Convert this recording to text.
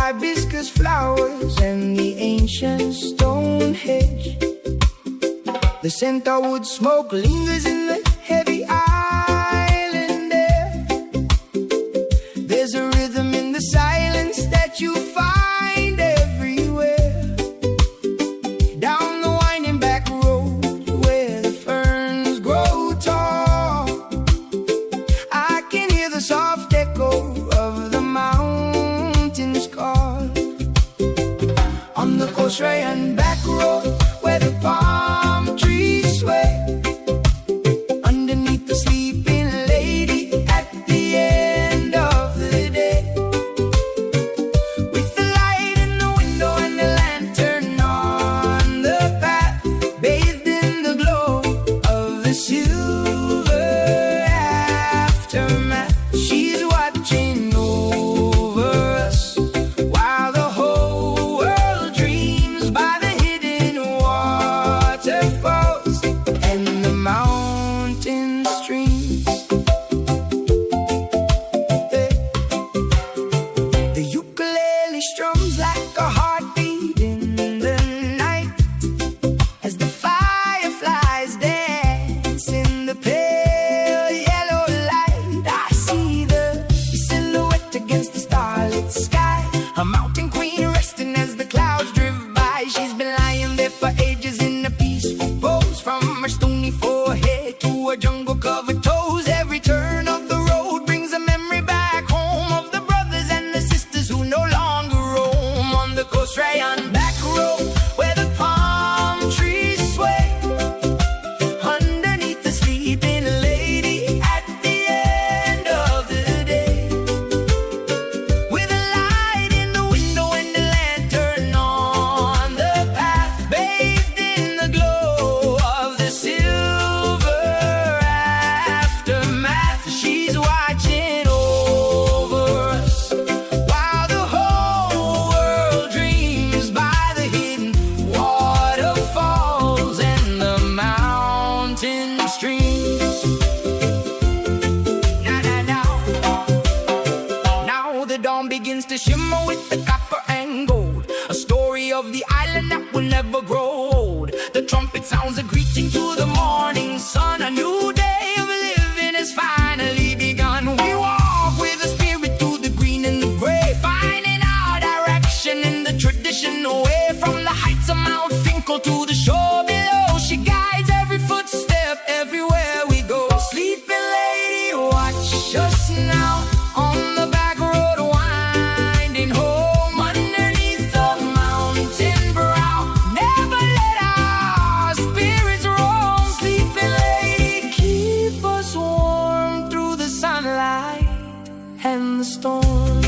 hibiscus flowers and the ancient Stonehenge. The scent of wood smoke lingers in the heavy island air. There's a rhythm in the silence that you find everywhere. Down the winding back road where the ferns grow tall, I can hear the soft echo of the mountains call. On the Coast Rayon back road where the palm trees sway, underneath the sleeping lady at the end of the day. With the light in the window and the lantern on the path, bathed in the glow of the silver aftermath, she's watching over us while the whole world dreams by the hidden waterfalls and the mountain streams. Hey. The ukulele strums like a heartbeat in the night as the fireflies dance in the pale yellow light. I see the silhouette against the starlit sky, a mountain queen resting as the clouds drift by. She's been lying there for ages in a peaceful pose, from her stony forehead to her jungle-covered toes. Every turn of the road brings a memory back home of the brothers and the sisters who no longer roam. On the Coast Rayon back road where the palm trees sway, underneath the sleeping lady at the end of the day. With a light in the window and a lantern on the path, bathed in the glow of the silver aftermath, she's watching over us while the whole world dreams by the hidden waterfalls and the mountain streams. Now the dawn begins to shimmer with the copper and gold, a story of the island that will never grow old. The trumpet sounds a greeting to the morning sun. A new day of living has finally begun. We walk with the spirit through the green and the gray, finding our direction in the traditional way. From the heights of Mount Finkel to the shore below, she guides every footstep everywhere we go. Sleeping lady, watch us now on the back road winding home underneath the mountain brow. Never let our spirits roam. Sleeping lady, keep us warm through the sunlight and the storm.